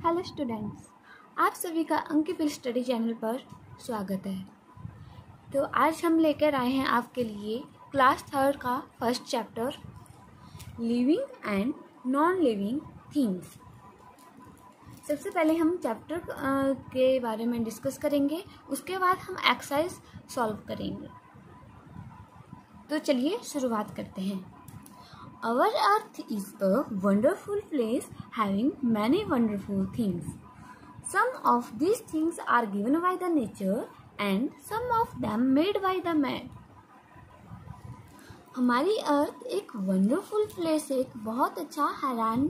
Hello students, आप सभी का अंकित स्टडी चैनल पर स्वागत है। तो आज हम लेकर आए हैं आपके लिए क्लास 3 का first chapter living and non living things. सबसे पहले हम चैप्टर के बारे में डिस्कस करेंगे, उसके बाद हम एक्सरसाइज सॉल्व करेंगे। तो चलिए शुरुआत करते हैं। Our earth is a wonderful place having many wonderful things. Some of these things are given by the nature and some of them made by the man. हमारी अर्थ एक वंडरफुल प्लेस है, एक बहुत अच्छा हैरान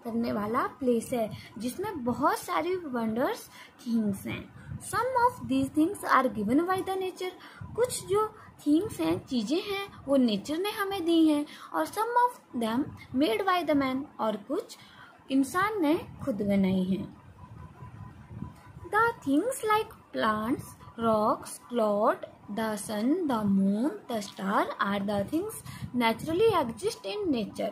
करने वाला प्लेस है जिसमें बहुत सारी वंडर्स थिंग्स हैं। Some of these things are given by the nature, कुछ जो थिंग्स हैं, चीज़ें हैं, वो नेचर ने हमें दी हैं, और some of them made by the man, और कुछ इंसान ने खुद बनाई हैं। The things like plants, rocks, cloud, the sun, the moon, the star are the things naturally exist in nature.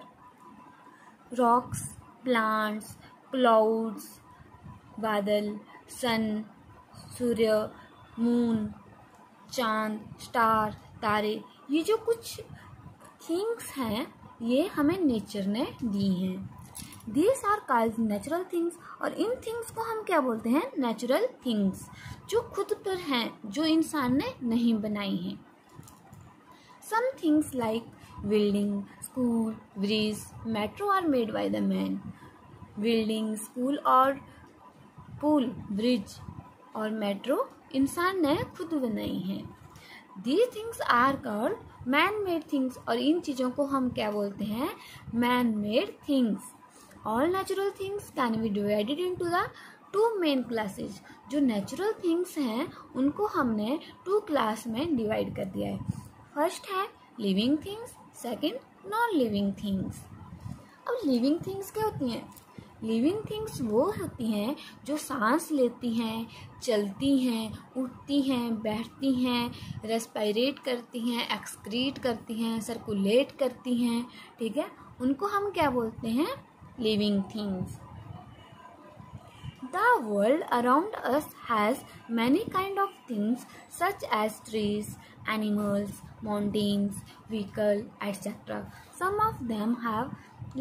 Rocks, plants, clouds, बादल, sun, सूर्य, मून, चांद, star, तारे, ये जो कुछ थिंग्स हैं ये हमें नेचर ने दी हैं। These are called natural things, और इन थिंग्स को हम क्या बोलते हैं? नेचुरल थिंग्स, जो खुद पर हैं, जो इंसान ने नहीं बनाई हैं। Some things like building, school, bridge, metro are made by the man. Building, school और पुल, ब्रिज और मेट्रो इंसान ने खुद बनाई हैं। These things are called man-made things, और इन चीज़ों को हम क्या बोलते हैं? Man-made things. All natural things can be divided into the two main classes. जो natural things हैं उनको हमने 2 क्लास में डिवाइड कर दिया है। फर्स्ट है living things, second non living things. अब लिविंग थिंग्स क्या होती हैं? लिविंग थिंग्स वो होती हैं जो सांस लेती हैं, चलती हैं, उठती हैं, बैठती हैं, रेस्पिरेट करती हैं, एक्सक्रीट करती हैं, सर्कुलेट करती हैं, ठीक है, उनको हम क्या बोलते हैं? living things. The world around us has many kind of things such as trees, animals, mountains, vehicles, etc. Some of them have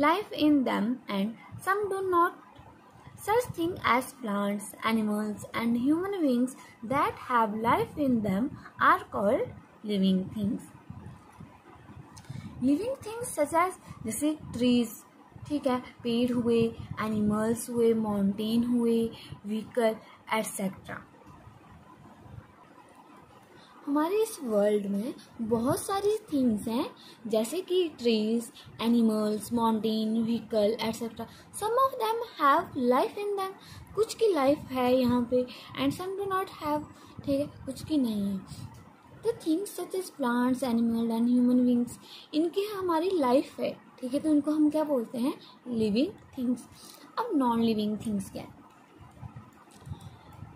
life in them and some do not. Such things as plants, animals and human beings that have life in them are called living things. Living things such as जैसे trees, ठीक है, पेड़ हुए, animals हुए, mountain हुए, vehicle etcetera. हमारे इस world में बहुत सारी थिंग्स हैं जैसे कि trees, animals, mountain, vehicle etcetera. Some of them have life in them, कुछ की लाइफ है यहाँ पे, and some do not have, ठीक है, कुछ की नहीं है। The things such as plants, animal and human beings, इनकी हमारी लाइफ है, ठीक है, तो इनको हम क्या बोलते हैं? Living things. अब नॉन लिविंग थिंग्स क्या है?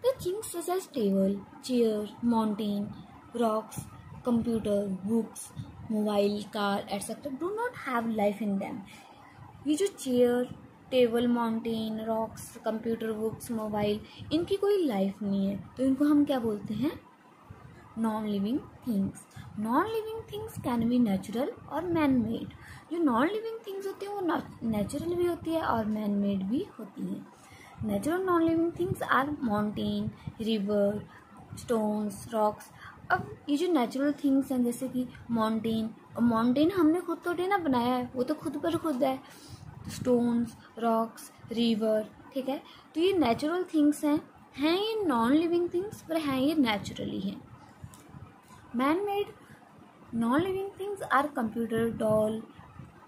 The things such as table, chair, mountain, rocks, computer, books, mobile, car etcetera do not have life in them. ये जो chair, table, mountain, rocks, computer, books, mobile, इनकी कोई life नहीं है, तो इनको हम क्या बोलते हैं? Non living things. Non living things can be natural और मैन मेड। जो नॉन लिविंग थिंग्स होती हैं वो नेचुरल भी होती है और मैन मेड भी होती हैं। Natural non living things are mountain, river, stones, rocks. अब ये जो नेचुरल थिंग्स हैं जैसे कि माउंटेन, और माउंटेन हमने खुद थोड़ी ना बनाया है, वो तो खुद पर खुद है। स्टोन्स, रॉक्स, रिवर, ठीक है, तो ये नेचुरल थिंग्स हैं ये नॉन लिविंग थिंग्स, पर हैं ये नेचुरली हैं। Man-made non-living things are computer, doll,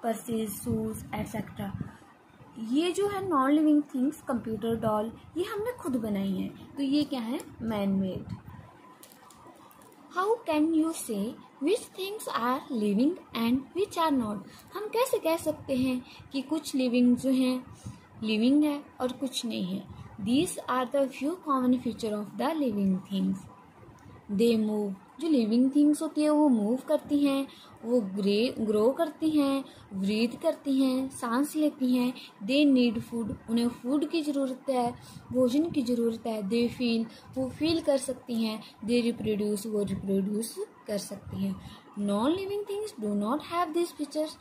purses, shoes, etc. ये जो है non living things, computer, doll, ये हमने खुद बनाई हैं, तो ये क्या है? Man-made. How can you say which things are living and which are not? हम कैसे कह सकते हैं कि कुछ लिविंग जो हैं लिविंग है और कुछ नहीं है? These are the few common feature of the living things. They move, जो लिविंग थिंग्स होती है वो मूव करती हैं, वो ग्रो करती हैं, ब्रीथ करती हैं, सांस लेती हैं। दे नीड फूड, उन्हें फूड की ज़रूरत है, भोजन की ज़रूरत है। दे फील, वो फील कर सकती हैं। दे रिप्रोड्यूस, वो रिप्रोड्यूस कर सकती हैं। Non living things do not have this features.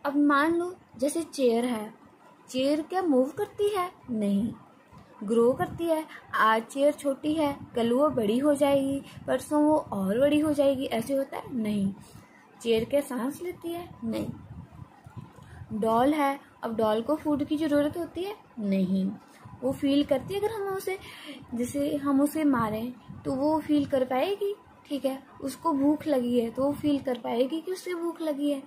अब मान लो जैसे चेयर है, चेयर क्या मूव करती है? नहीं, ग्रो करती है। आज चेयर छोटी है, कल वो बड़ी हो जाएगी, परसों वो और बड़ी हो जाएगी, ऐसे होता है? नहीं। चेयर क्या सांस लेती है? नहीं। डॉल है, अब डॉल को फूड की ज़रूरत होती है? नहीं। वो फील करती है, अगर हम उसे, जैसे हम उसे मारें तो वो फील कर पाएगी, ठीक है। उसको भूख लगी है तो वो फील कर पाएगी कि उसे भूख लगी है।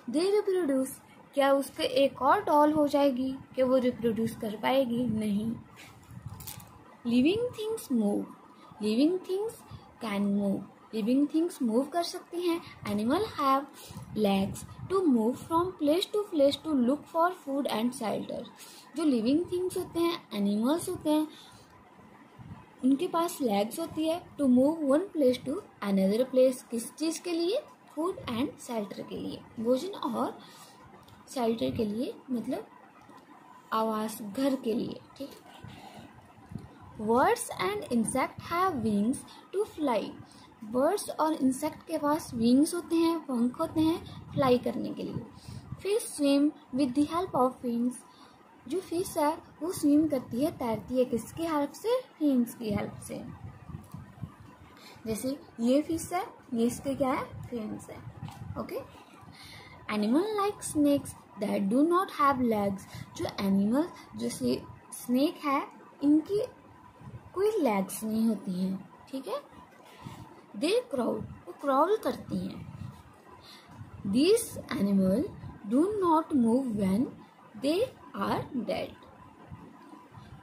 दे रिप्रोड्यूस, क्या उसके एक और डॉल हो जाएगी? क्या वो रिप्रोड्यूस कर पाएगी? नहीं। Living things move, living things can move, living things move कर सकती हैं। Animal have legs to move from place to look for food and shelter. जो लिविंग थिंग्स होते हैं, एनिमल्स होते हैं, उनके पास लेग्स होती है to move one place to another place. किस चीज़ के लिए? फूड एंड शेल्टर के लिए, भोजन और शेल्टर के लिए, मतलब आवास, घर के लिए, ठीक है। Birds and insect have wings to fly. Birds और इंसेक्ट के पास विंग्स होते हैं, पंख होते हैं फ्लाई करने के लिए। Fish swim with the help of wings. जो फिश है वो स्विम करती है, तैरती है, किसकी हेल्प से? फिन्स की हेल्प से। जैसे ये फिश है, ये इसके क्या है? फिन्स है। Okay. Animal like snakes that do not have legs. जो एनिमल, जैसे स्नेक है, इनकी कोई लेग्स नहीं होती हैं, ठीक है। दे क्राउल, वो क्राउल करती हैं। This animal do not move when they are dead.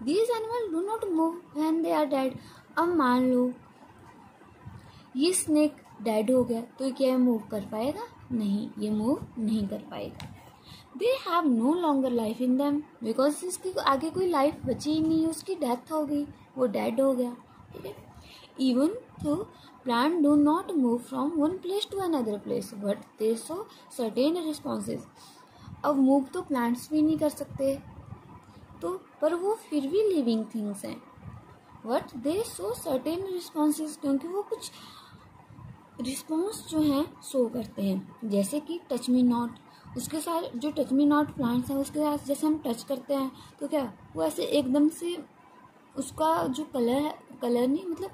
These animals do not move when they are dead. अब मान लो ये स्नेक डेड हो गया तो क्या मूव कर पाएगा? नहीं, ये मूव नहीं कर पाएगा। They have no longer life in them because इसकी आगे कोई लाइफ बची ही नहीं, उसकी डेथ हो गई, वो डेड हो गया, ठीक है। Even though plants do not move from one place to another place, but they show certain responses. अब मूव तो प्लांट्स भी नहीं कर सकते, तो पर वो फिर भी लिविंग थिंग्स हैं। But they show certain responses, क्योंकि वो कुछ रिस्पॉन्स जो हैं शो करते हैं। जैसे कि टच मी नॉट, उसके साथ जो टच मी नॉट प्लांट्स हैं उसके साथ जैसे हम टच करते हैं तो क्या वो ऐसे एकदम से उसका जो कलर है, कलर नहीं मतलब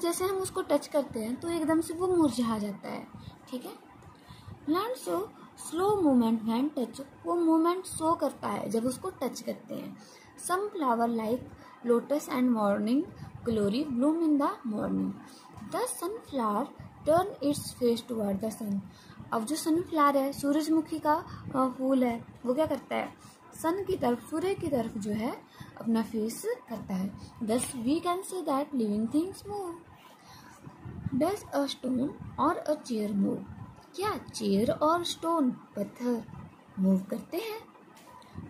जैसे हम उसको टच करते हैं तो एकदम से वो मुरझा जाता है, ठीक है। Plant show slow movement when touch, वो मूवमेंट शो करता है जब उसको टच करते हैं। Some flower like lotus and morning glory bloom in the morning. The sunflower turn its face toward the sun. अब जो सनफ्लावर है, सूरजमुखी का फूल है, वो क्या करता है? सन की तरफ, सूर्य की तरफ जो है अपना फेस करता है। Thus we can say that living things move. Does a stone और अ चेयर मूव। क्या चेयर और स्टोन, पत्थर मूव करते हैं?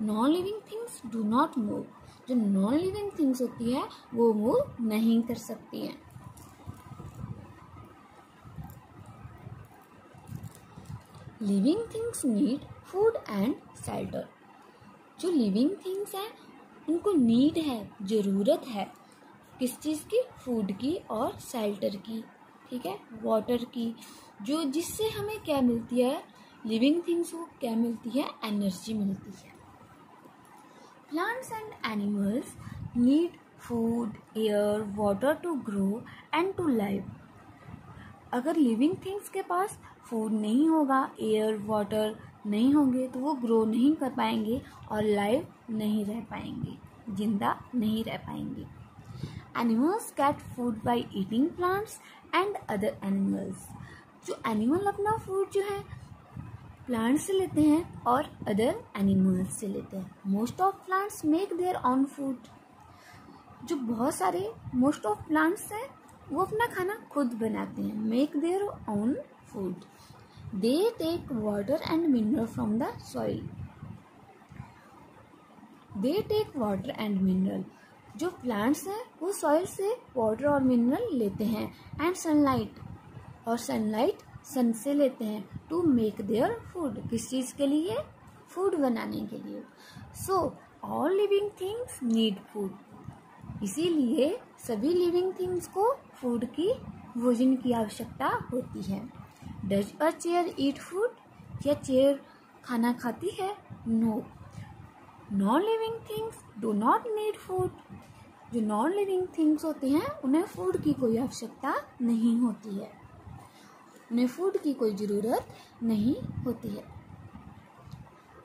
Non living things do not move. जो नॉन लिविंग थिंग्स होती है वो मूव नहीं कर सकती हैं। Living things need food and shelter. जो लिविंग थिंग्स हैं उनको नीड है, ज़रूरत है, किस चीज़ की? फूड की और शेल्टर की, ठीक है, वाटर की। जो जिससे हमें क्या मिलती है? लिविंग थिंग्स को क्या मिलती है? एनर्जी मिलती है। Plants and animals need food, air, water to grow and to live. अगर लिविंग थिंग्स के पास फूड नहीं होगा, एयर, वाटर नहीं होंगे तो वो ग्रो नहीं कर पाएंगे और लाइव नहीं रह पाएंगे, जिंदा नहीं रह पाएंगे। Animals get food by eating plants and other animals. जो एनिमल अपना फूड जो है प्लांट से लेते हैं और अदर एनिमल्स से लेते हैं। Most of plants make their own food. जो बहुत सारे मोस्ट ऑफ प्लांट्स हैं वो अपना खाना खुद बनाते हैं। Make their own food. They take water and mineral from the soil. They take water and mineral. जो प्लांट्स हैं वो सॉइल से वाटर और मिनरल लेते हैं एंड सनलाइट, और सनलाइट सन से लेते हैं टू मेक देयर फूड। किस चीज़ के लिए? फूड बनाने के लिए। So all living things need food, इसीलिए सभी लिविंग थिंग्स को फूड की, भोजन की आवश्यकता होती है। Does a chair eat food? क्या चेयर खाना खाती है? No. Non living things do not need food, जो नॉन लिविंग थिंग्स होते हैं उन्हें फूड की कोई आवश्यकता नहीं होती है, उन्हें फूड की कोई ज़रूरत नहीं होती है।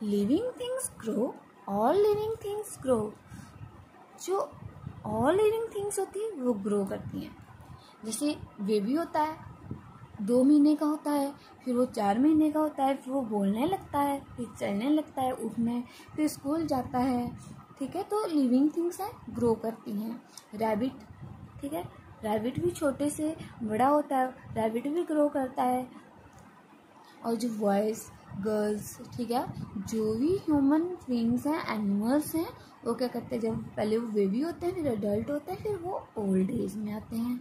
Living things grow, all living things grow, जो ऑल लिविंग थिंग्स होती है वो ग्रो करती हैं। जैसे बेबी होता है, 2 महीने का होता है, फिर वो 4 महीने का होता है, फिर वो बोलने लगता है, फिर चलने लगता है, उठने, फिर स्कूल जाता है, ठीक है। तो लिविंग थिंग्स हैं, ग्रो करती हैं। रैबिट, ठीक है, रैबिट भी छोटे से बड़ा होता है, रैबिट भी ग्रो करता है। और जो बॉयज़ गर्ल्स, ठीक है, जो भी ह्यूमन बीइंग्स हैं, एनिमल्स हैं, वो क्या करते हैं, जब पहले वो बेबी होते हैं, फिर एडल्ट होते हैं, फिर वो ओल्ड एज में आते हैं।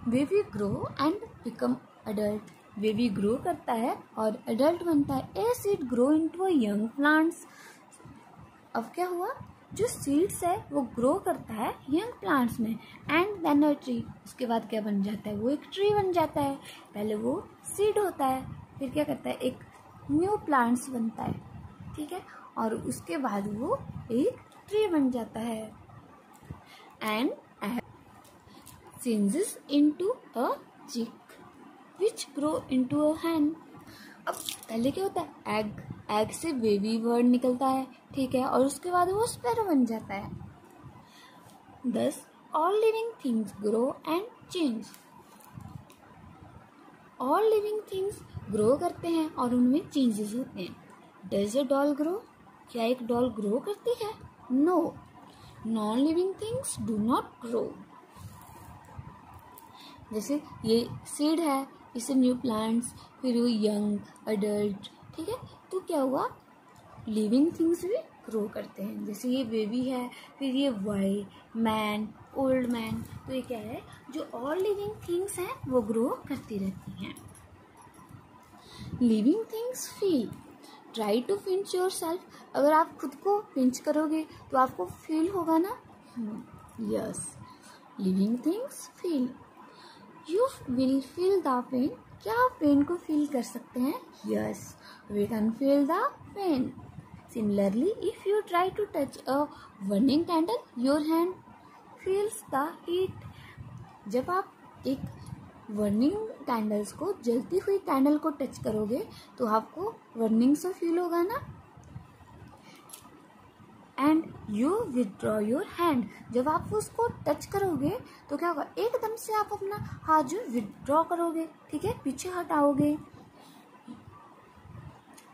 Baby grow and become adult, baby grow करता है और एडल्ट बनता है। A seed grow into a young plants, अब क्या हुआ, जो सीड्स है वो ग्रो करता है यंग प्लांट्स में, एंड देन अ ट्री, उसके बाद क्या बन जाता है, वो एक ट्री बन जाता है। पहले वो सीड होता है, फिर क्या करता है, एक न्यू प्लांट्स बनता है, ठीक है, और उसके बाद वो एक ट्री बन जाता है। And changes into a chick which grow into a hen। अब पहले क्या होता है, एग, एग से बेबी बर्ड निकलता है, ठीक है, और उसके बाद वो स्पैरो बन जाता है। Thus all living things grow and change, all living things grow करते हैं और उनमें चेंजेस होते हैं। Does a doll grow? क्या एक डॉल ग्रो करती है? No, non living things do not grow। जैसे ये सीड है, इसे न्यू प्लांट्स, फिर वो यंग अडल्ट, ठीक है, तो क्या हुआ, लिविंग थिंग्स भी ग्रो करते हैं। जैसे ये बेबी है, फिर ये बॉय, मैन, ओल्ड मैन, तो ये क्या है, जो ऑल लिविंग थिंग्स हैं वो ग्रो करती रहती हैं। Living things feel, try to pinch your self, अगर आप खुद को पिंच करोगे तो आपको फील होगा ना। Yes, living things feel, you will feel the pain, क्या आप पेन को फील कर सकते हैं? Yes, we can feel the pain. Similarly if you try to touch a burning candle, your hand feels the heat. जब आप एक burning candles को, जलती हुई कैंडल को टच करोगे तो आपको बर्निंग से फील होगा ना। And you withdraw your hand, जब आप उसको टच करोगे तो क्या होगा, एकदम से आप अपना हाथ जो विदड्रॉ करोगे, ठीक है, पीछे हटाओगे।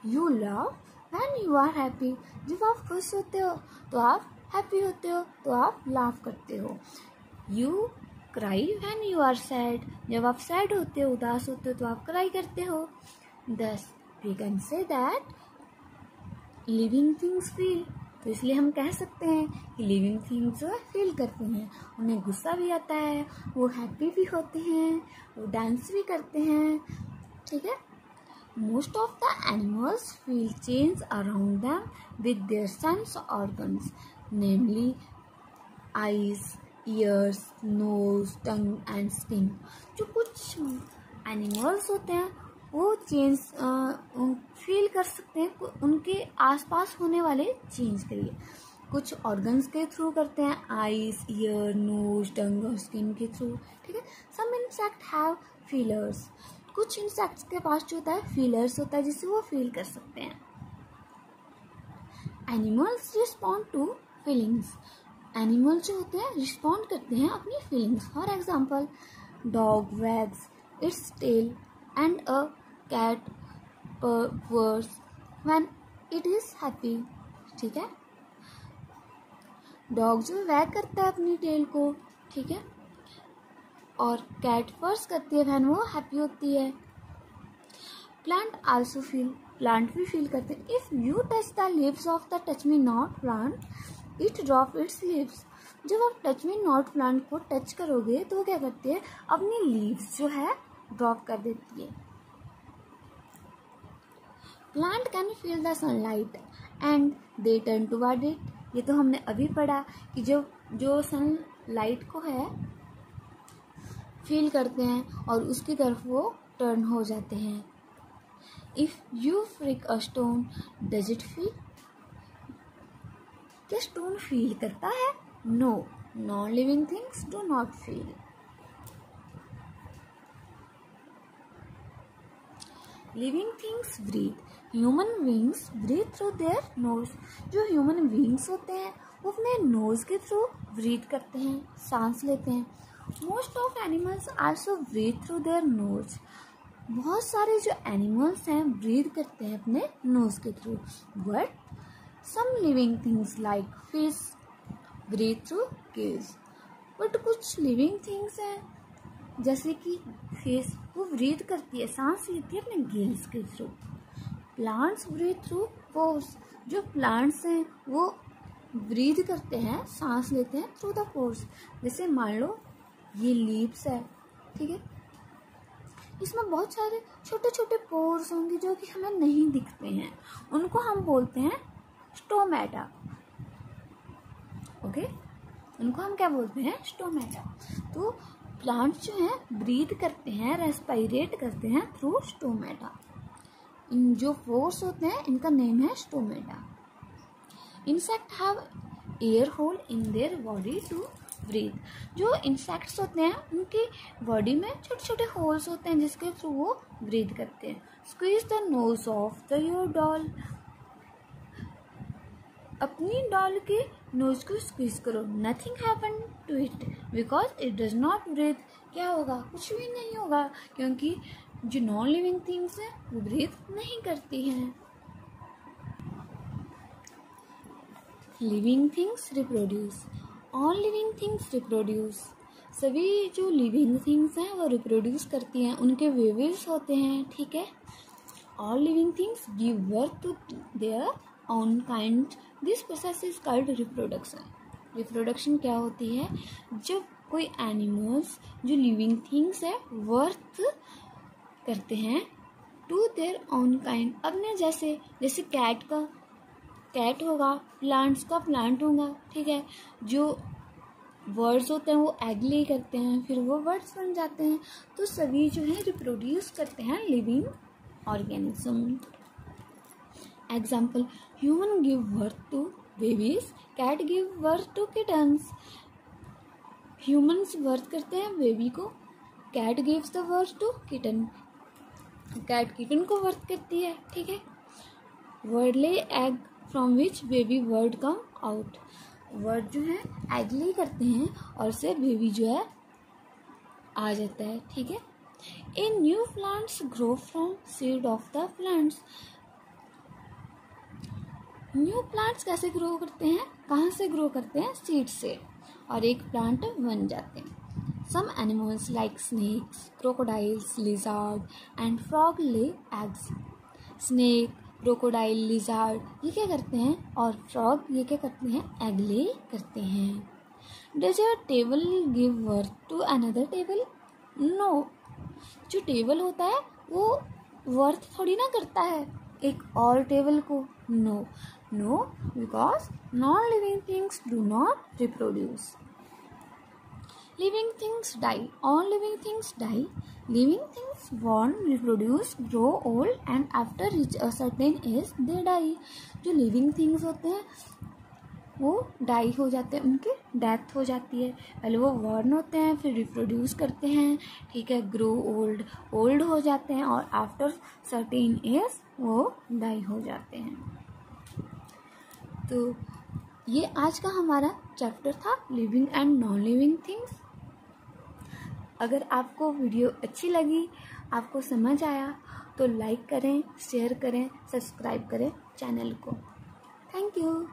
You love when you are happy, जब आप खुश होते हो तो आप हैप्पी होते हो, तो आप लाफ करते हो। You cry when you are sad, जब आप सैड होते हो, उदास होते हो, तो आप क्राई करते हो। Thus we can say that living things feel, तो इसलिए हम कह सकते हैं कि लिविंग थिंग्स जो है फील करते हैं, उन्हें गुस्सा भी आता है, वो हैप्पी भी होते हैं, वो डांस भी करते हैं, ठीक है। Most of the animals feel change around them with their sense organs, namely eyes, ears, nose, tongue and skin. जो कुछ एनिमल्स होते हैं वो चेंज फील कर सकते हैं उनके आसपास होने वाले चेंज के लिए, कुछ ऑर्गन्स के थ्रू करते हैं, आईज, ईयर, नोज, टंग और स्किन के थ्रू, ठीक है। सम इंसेक्ट हैव फीलर्स, कुछ इंसेक्ट्स के पास जो होता है फीलर्स होता है जिससे वो फील कर सकते हैं। Animals respond to feelings, animal जो होते हैं रिस्पॉन्ड करते हैं अपनी feelings. For example, dog wags its tail and a cat purrs when it is happy, ठीक है। डॉग जो वैग करता है अपनी टेल को, ठीक है, और कैट पर्स करती है व्हेन वो हैप्पी होती है। प्लांट आल्सो फील, प्लांट भी फील करते हैं। If you touch the leaves of the touch me not plant it drop it's leaves. जब आप टच मी नॉट प्लांट को टच करोगे तो वो क्या करती है, अपनी लीव्स जो है ड्रॉप कर देती है। Plant can feel the sunlight and they turn toward it. ये तो हमने अभी पढ़ा कि जो सनलाइट को है फील करते हैं और उसकी तरफ वो टर्न हो जाते हैं। If you flick a stone does it feel, क्या स्टोन फील करता है? No, non living things do not feel. Living things breathe, human beings breathe through their nose. जो ह्यूमन बींग्स होते हैं वो अपने नोज के थ्रू ब्रीथ करते हैं, सांस लेते हैं। Most of animals also breathe through their nose. बहुत सारे जो एनिमल्स हैं ब्रीथ करते हैं अपने नोज के through. But some living things like fish breathe through gills. But कुछ लिविंग थिंग्स हैं जैसे कि फिश, वो ब्रीथ करती है, सांस लेती है अपने गिल्स के through. Plants breathe through pores. जो प्लांट्स हैं वो ब्रीथ करते हैं, सांस लेते हैं थ्रू द पोर्स। जैसे मान लो ये लीव्स है, ठीक है, इसमें बहुत सारे छोटे छोटे पोर्स होंगे जो कि हमें नहीं दिखते हैं, उनको हम बोलते हैं स्टोमेटा। ओके, उनको हम क्या बोलते हैं? स्टोमेटा। तो प्लांट्स जो हैं ब्रीथ करते हैं, रेस्पिरेट करते हैं थ्रू स्टोमेटा। इन जो पोर्स होते हैं इनका नेम है stomata. Insect have air hole in their body to breathe. जो इंसेक्ट्स होते हैं उनकी बॉडी में छोटे छोटे होल्स होते हैं जिसके थ्रू वो ब्रीथ करते हैं। Squeeze the nose of the your doll. अपनी डॉल के नोज को स्क्वीज करो। Nothing happen to it because it does not breathe. क्या होगा? कुछ भी नहीं होगा, क्योंकि जो नॉन लिविंग थिंग्स हैं वो ब्रीथ नहीं करती हैं। Living things reproduce, all living things reproduce. सभी जो लिविंग थिंग्स हैं वो रिप्रोड्यूस करती हैं, उनके बेबीज होते हैं, ठीक है। All living things give birth to their own kind. This process is called reproduction. Reproduction क्या होती है? जब कोई एनिमल्स जो लिविंग थिंग्स है बर्थ करते हैं टू देयर ओन काइंड, अपने जैसे। जैसे कैट का कैट होगा, प्लांट्स का प्लांट होगा, ठीक है। जो बर्ड्स होते हैं वो एग ले करते हैं, फिर वो बर्ड्स बन जाते हैं। तो सभी जो है रिप्रोड्यूस करते हैं living organism. Example, human give birth to babies, cat give birth to kittens. Humans birth करते हैं बेबी को, cat gives the birth to kitten. Cat kitten को बर्थ करती है, ठीक है। Bird lay egg from which baby bird come out. Bird जो है एग ले करते हैं और से बेबी जो है आ जाता है, ठीक है। A new plants grow from seed of the plants. New plants कैसे ग्रो करते हैं? कहाँ से ग्रो करते हैं? सीड से, और एक प्लांट बन जाते हैं। Some animals like snakes, crocodiles, lizard and frog lay eggs. Snake, crocodile, lizard ये क्या करते हैं? और frog ये क्या करते हैं? egg lay करते हैं। Does a table give birth to another table? No. जो टेबल होता है वो वर्थ थोड़ी ना करता है एक और टेबल को। No, no, because non-living things do not reproduce. Living things die. All living things die. Living things born, reproduce, grow old and after reach a certain age they die. जो living things होते हैं वो die हो जाते हैं, उनकी death हो जाती है। पहले वो बॉर्न होते हैं, फिर रिप्रोड्यूस करते हैं, ठीक है, ग्रो ओल्ड हो जाते हैं और आफ्टर सर्टेन एज वो डाई हो जाते हैं। तो ये आज का हमारा चैप्टर था living and non living things. अगर आपको वीडियो अच्छी लगी, आपको समझ आया तो लाइक करें, शेयर करें, सब्सक्राइब करें चैनल को। Thank you.